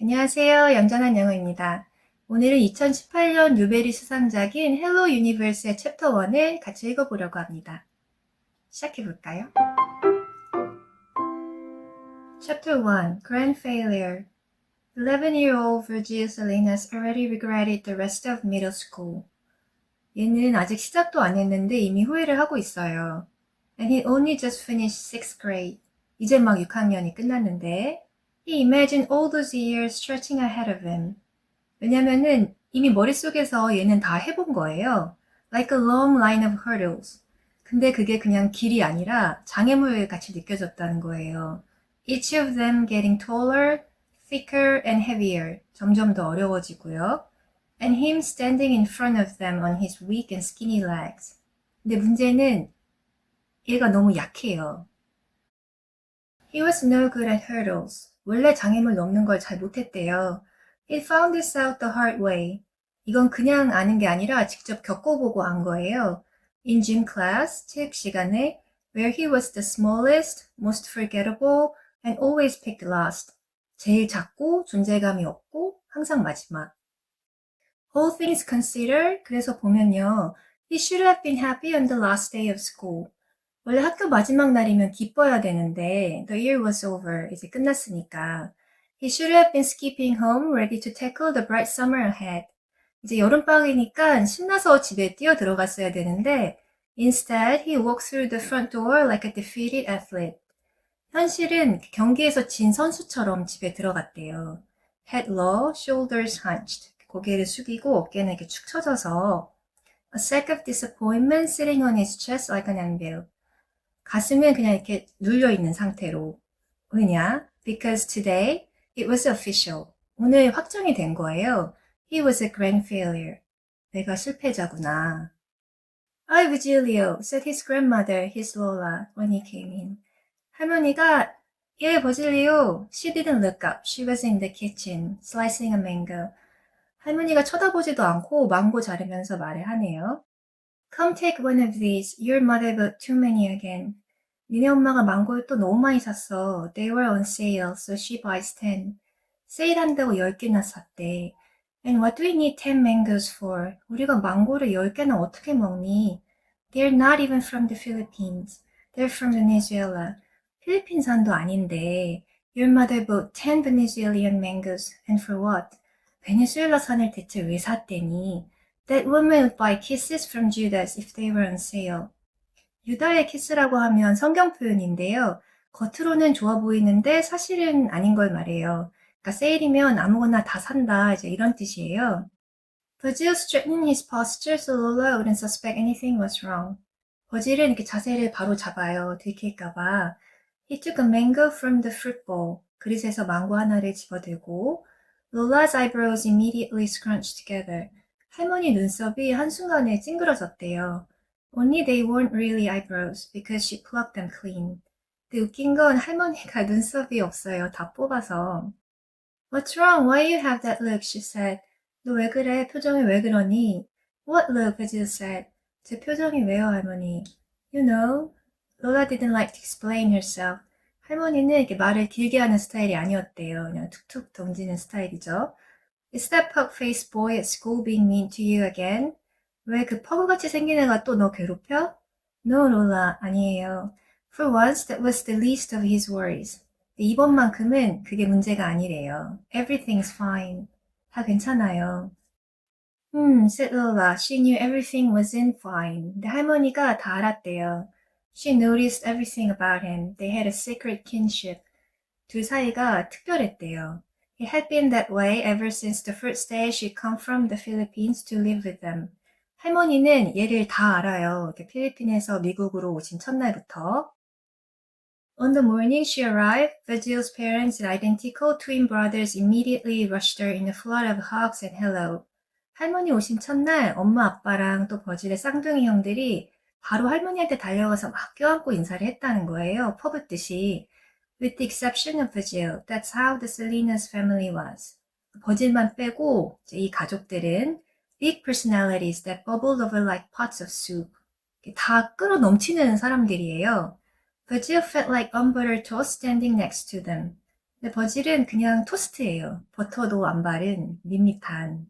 안녕하세요. 얌전한 영어입니다. 오늘은 2018년 뉴베리 수상작인 헬로 유니버스의 챕터 1을 같이 읽어보려고 합니다. 시작해볼까요? Chapter 1 Grand Failure 11-year-old Virgil Salinas already regretted the rest of middle school. 얘는 아직 시작도 안 했는데 이미 후회를 하고 있어요. And he only just finished 6th grade. 이제 막 6학년이 끝났는데 He imagined all those years stretching ahead of him. 왜냐면은 이미 머릿속에서 얘는 다 해본 거예요. Like a long line of hurdles. 근데 그게 그냥 길이 아니라 장애물 같이 느껴졌다는 거예요. Each of them getting taller, thicker and heavier. 점점 더 어려워지고요. And him standing in front of them on his weak and skinny legs. 근데 문제는 얘가 너무 약해요. He was no good at hurdles. 원래 장애물 넘는 걸 잘 못했대요. He found this out the hard way. 이건 그냥 아는 게 아니라 직접 겪어보고 안 거예요. In gym class, 체육 시간에, where he was the smallest, most forgettable, and always picked last. 제일 작고 존재감이 없고 항상 마지막. All things considered, 그래서 보면요. He should have been happy on the last day of school. 원래 학교 마지막 날이면 기뻐야 되는데 the year was over. 이제 끝났으니까. He should have been skipping home ready to tackle the bright summer ahead. 이제 여름방학이니까 신나서 집에 뛰어 들어갔어야 되는데 instead he walked through the front door like a defeated athlete. 현실은 경기에서 진 선수처럼 집에 들어갔대요. Head low, shoulders hunched. 고개를 숙이고 어깨는 이렇게 축 처져서 a sack of disappointment sitting on his chest like an anvil. 가슴은 그냥 이렇게 눌려있는 상태로. 왜냐? Because today it was official. 오늘 확정이 된 거예요. He was a grand failure. 내가 실패자구나. Ay, Virgilio, said his grandmother, his Lola, when he came in. 할머니가, 예, 버질리오. She didn't look up. She was in the kitchen, slicing a mango. 할머니가 쳐다보지도 않고 망고 자르면서 말을 하네요. Come take one of these. Your mother bought too many again. 니네 엄마가 망고를 또 너무 많이 샀어. They were on sale, so she buys 10. 세일한다고 10개나 샀대. And what do we need 10 mangoes for? 우리가 망고를 10개나 어떻게 먹니? They're not even from the Philippines. They're from Venezuela. 필리핀산도 아닌데. Your mother bought 10 Venezuelan mangoes. And for what? 베네수엘라산을 대체 왜 샀대니? That woman would buy kisses from Judas if they were on sale. 유다의 키스라고 하면 성경 표현인데요. 겉으로는 좋아 보이는데 사실은 아닌 걸 말해요. 그러니까 세일이면 아무거나 다 산다, 이제 이런 뜻이에요. Virgil straightened his posture so Lola wouldn't suspect anything was wrong. 버질은 이렇게 자세를 바로 잡아요. 들킬까봐. He took a mango from the fruit bowl. 그릇에서 망고 하나를 집어들고 Lola's eyebrows immediately scrunched together. 할머니 눈썹이 한순간에 찡그러졌대요. Only they weren't really eyebrows because she plucked them clean. 근데 웃긴 건 할머니가 눈썹이 없어요. 다 뽑아서. What's wrong? Why you have that look? She said. 너 왜 그래? 표정이 왜 그러니? What look? Virgil said. 제 표정이 왜요, 할머니? You know, Lola didn't like to explain herself. 할머니는 이렇게 말을 길게 하는 스타일이 아니었대요. 그냥 툭툭 던지는 스타일이죠. Is that pug-faced boy at school being mean to you again? 왜 그 퍼그같이 생긴 애가 또 너 괴롭혀? No, Lola, 아니에요. For once, that was the least of his worries. 이번만큼은 그게 문제가 아니래요. Everything's fine. 다 괜찮아요. said Lola. She knew everything wasn't fine. 근데 할머니가 다 알았대요. She noticed everything about him. They had a secret kinship. 둘 사이가 특별했대요. It had been that way ever since the first day she'd come from the Philippines to live with them. 할머니는 얘를 다 알아요. 이렇게 필리핀에서 미국으로 오신 첫날부터. On the morning she arrived, Virgil's parents and identical twin brothers immediately rushed her in a flood of hugs and hello. 할머니 오신 첫날 엄마 아빠랑 또 버질의 쌍둥이 형들이 바로 할머니한테 달려가서 막 껴안고 인사를 했다는 거예요. 퍼붓듯이. With the exception of Virgil, that's how the Salinas family was. 버질만 빼고 이 가족들은 big personalities that bubbled over like pots of soup. 다 끓어 넘치는 사람들이에요. Virgil felt like unbuttered toast standing next to them. 근데 버질은 그냥 토스트예요. 버터도 안 바른 밋밋한.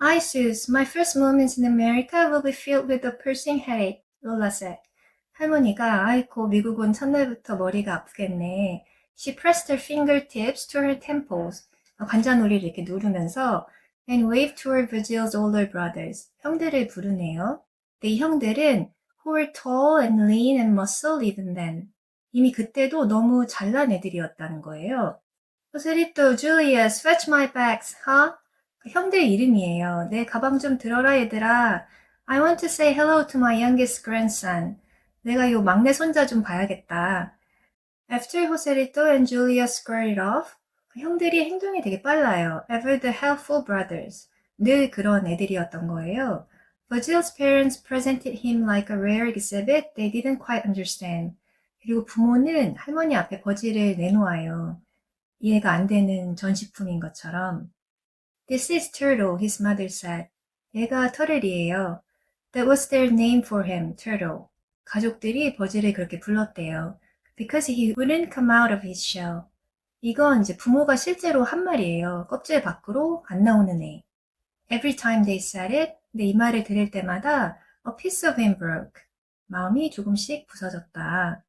Hi, Sus. My first moments in America will be filled with a piercing headache, Lola said. 할머니가 아이고 미국 온 첫날부터 머리가 아프겠네. She pressed her fingertips to her temples. 관자놀이를 이렇게 누르면서 and waved toward Virgil's older brothers. 형들을 부르네요. 근데 이 형들은 who were tall and lean and muscled even then. 이미 그때도 너무 잘난 애들이었다는 거예요. Joselito, Julius, fetch my bags, huh? 그 형들 이름이에요. 내 가방 좀 들어라 얘들아. I want to say hello to my youngest grandson. 내가 요 막내 손자 좀 봐야겠다. After Joselito and Julius squared off, 그 형들이 행동이 되게 빨라요. Ever the helpful brothers. 늘 그런 애들이었던 거예요. Virgil's parents presented him like a rare exhibit they didn't quite understand. 그리고 부모는 할머니 앞에 버질을 내놓아요. 이해가 안 되는 전시품인 것처럼. This is Turtle, his mother said. 얘가 터틀이에요. That was their name for him, Turtle. 가족들이 버질을 그렇게 불렀대요. Because he wouldn't come out of his shell. 이건 이제 부모가 실제로 한 말이에요. 껍질 밖으로 안 나오는 애. Every time they said it, 근데 이 말을 들을 때마다 a piece of him broke. 마음이 조금씩 부서졌다.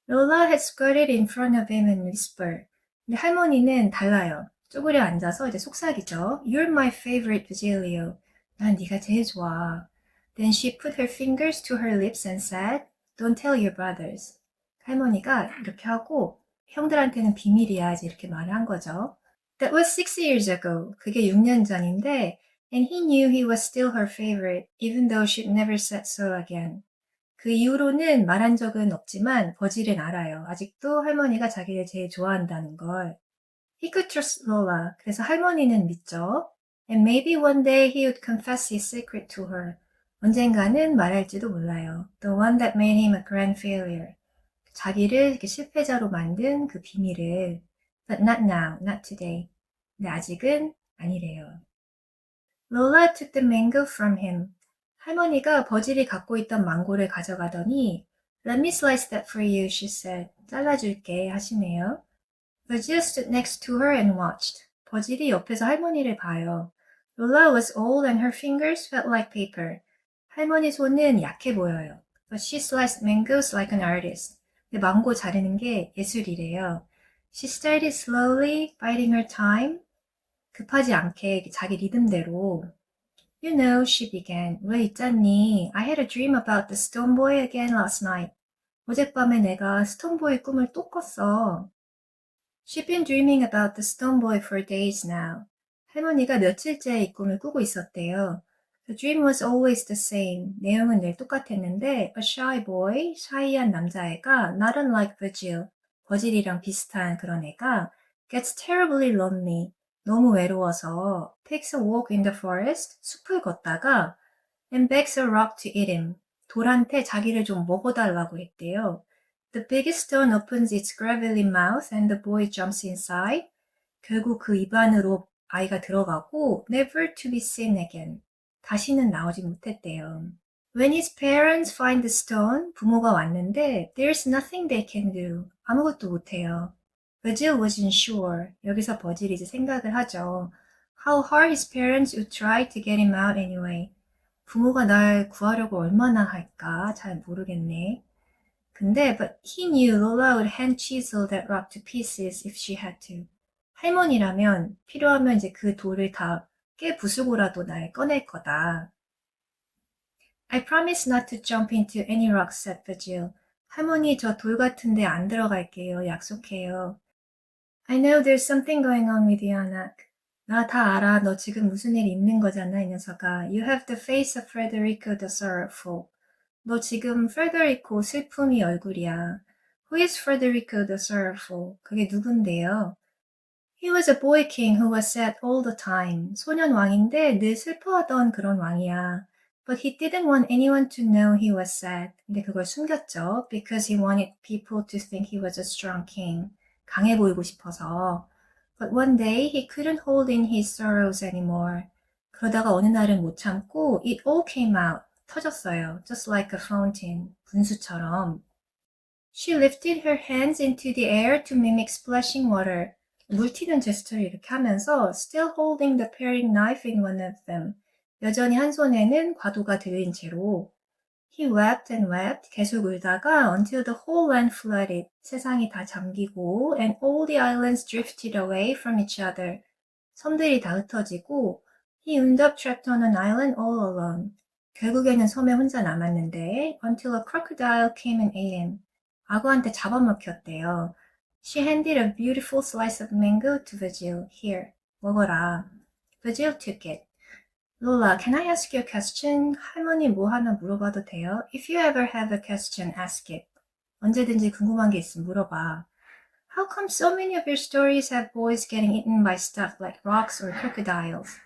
Lola had squatted in front of him and whispered. 근데 할머니는 달라요. 쪼그려 앉아서 이제 속삭이죠. You're my favorite, Virgilio. 난 네가 제일 좋아. Then she put her fingers to her lips and said, Don't tell your brothers. 할머니가 이렇게 하고 형들한테는 비밀이야 이제 이렇게 말을 한 거죠. That was 6 years ago. 그게 6년 전인데 and he knew he was still her favorite even though she'd never said so again. 그 이후로는 말한 적은 없지만 버질은 알아요. 아직도 할머니가 자기를 제일 좋아한다는 걸. He could trust Lola. 그래서 할머니는 믿죠. And maybe one day he would confess his secret to her. 언젠가는 말할지도 몰라요. The one that made him a grand failure. 자기를 이렇게 실패자로 만든 그 비밀을. But not now, not today. 근데 아직은 아니래요. Lola took the mango from him. 할머니가 버질이 갖고 있던 망고를 가져가더니 Let me slice that for you, she said. 잘라줄게 하시네요. Virgil stood next to her and watched. 버질이 옆에서 할머니를 봐요. Lola was old and her fingers felt like paper. 할머니 손은 약해 보여요. But she sliced mangoes like an artist. 근데 망고 자르는 게 예술이래요. She started slowly, biding her time. 급하지 않게 자기 리듬대로. You know, she began. 왜 있잖니? I had a dream about the stone boy again last night. 어젯밤에 내가 스톤보이 꿈을 또 꿨어. She'd been dreaming about the stone boy for days now. 할머니가 며칠째 이 꿈을 꾸고 있었대요. The dream was always the same. 내용은 늘 똑같았는데 a shy boy, 샤이한 남자애가 not unlike Virgil, 버질이랑 비슷한 그런 애가 gets terribly lonely. 너무 외로워서 takes a walk in the forest, 숲을 걷다가 and begs a rock to eat him. 돌한테 자기를 좀 먹어달라고 했대요. The biggest stone opens its gravelly mouth and the boy jumps inside. 결국 그 입 안으로 아이가 들어가고 never to be seen again. 다시는 나오지 못했대요. When his parents find the stone, 부모가 왔는데 there's nothing they can do. 아무것도 못해요. Virgil wasn't sure. 여기서 버질이 이제 생각을 하죠. How hard his parents would try to get him out anyway. 부모가 날 구하려고 얼마나 할까? 잘 모르겠네. 근데 but he knew Lola would hand chisel that rock to pieces if she had to. 할머니라면 필요하면 이제 그 돌을 다 깨부수고라도 날 꺼낼 거다. I promise not to jump into any rocks, said Virgil. 할머니 저 돌 같은데 안 들어갈게요. 약속해요. I know there's something going on with you, Anak. 나 다 알아. 너 지금 무슨 일 있는 거잖아, 이 녀석아. You have the face of Frederico the Sorrowful. 너 지금 Frederico 슬픔이 얼굴이야. Who is Frederico the Sorrowful? 그게 누군데요? He was a boy king who was sad all the time. 소년 왕인데 늘 슬퍼하던 그런 왕이야. But he didn't want anyone to know he was sad. 근데 그걸 숨겼죠. Because he wanted people to think he was a strong king. 강해 보이고 싶어서. But one day he couldn't hold in his sorrows anymore. 그러다가 어느 날은 못 참고 it all came out. 터졌어요. Just like a fountain. 분수처럼. She lifted her hands into the air to mimic splashing water. 물 튀는 제스처를 이렇게 하면서 still holding the paring knife in one of them. 여전히 한 손에는 과도가 들린 채로 He wept and wept. 계속 울다가 until the whole land flooded. 세상이 다 잠기고 and all the islands drifted away from each other. 섬들이 다 흩어지고 he ended up trapped on an island all alone. 결국에는 섬에 혼자 남았는데 until a crocodile came and ate him. 악어한테 잡아먹혔대요. She handed a beautiful slice of mango to Virgil. Here, 먹어라. Virgil took it. Lola, can I ask you a question? 할머니 뭐 하나 물어봐도 돼요? If you ever have a question, ask it. 언제든지 궁금한 게 있으면 물어봐. How come so many of your stories have boys getting eaten by stuff like rocks or crocodiles?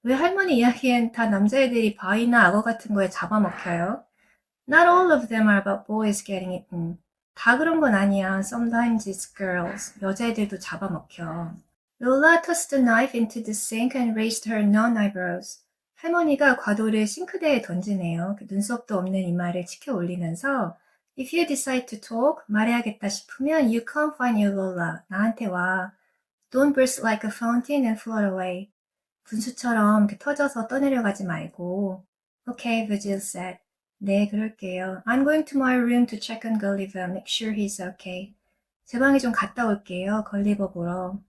왜 할머니 이야기엔 다 남자애들이 바위나 악어 같은 거에 잡아먹혀요? Not all of them are about boys getting eaten. 다 그런 건 아니야. Sometimes it's girls. 여자애들도 잡아먹혀. Lola tossed the knife into the sink and raised her non-eyebrows. 할머니가 과도를 싱크대에 던지네요. 눈썹도 없는 이마를 치켜 올리면서 If you decide to talk, 말해야겠다 싶으면 you come find you, Lola. 나한테 와. Don't burst like a fountain and float away. 분수처럼 이렇게 터져서 떠내려가지 말고. Okay, Virgil said. 네, 그럴게요. I'm going to my room to check on Gulliver, make sure he's okay. 제 방에 좀 갔다 올게요. 걸리버 보러.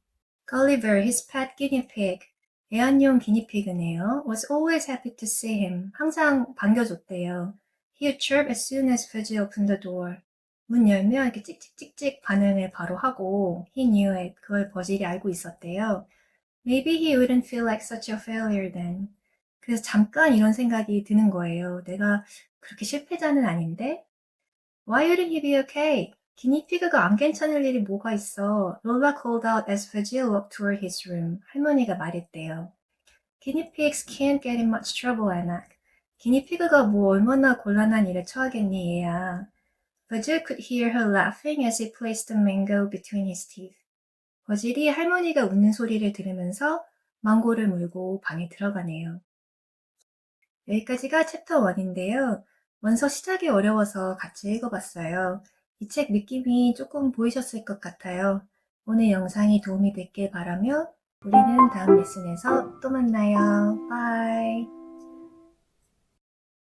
Gulliver, his pet guinea pig. 애완용 기니피그네요. Was always happy to see him. 항상 반겨줬대요. He would chirp as soon as Virgil opened the door. 문 열면 이렇게 찍찍찍찍 반응을 바로 하고 He knew it. 그걸 버질이 알고 있었대요. Maybe he wouldn't feel like such a failure then. 그래서 잠깐 이런 생각이 드는 거예요. 내가 그렇게 실패자는 아닌데? Why wouldn't he be okay? 기니피그가 안 괜찮을 일이 뭐가 있어? Lola called out as Virgil walked toward his room. 할머니가 말했대요. Guinea pigs can't get in much trouble, Anak. 기니피그가 뭐 얼마나 곤란한 일에 처하겠니, 얘야. Virgil could hear her laughing as he placed the mango between his teeth. 버질이 할머니가 웃는 소리를 들으면서 망고를 물고 방에 들어가네요. 여기까지가 챕터 1인데요. 원서 시작이 어려워서 같이 읽어봤어요. 이 책 느낌이 조금 보이셨을 것 같아요. 오늘 영상이 도움이 됐길 바라며 우리는 다음 레슨에서 또 만나요. 바이.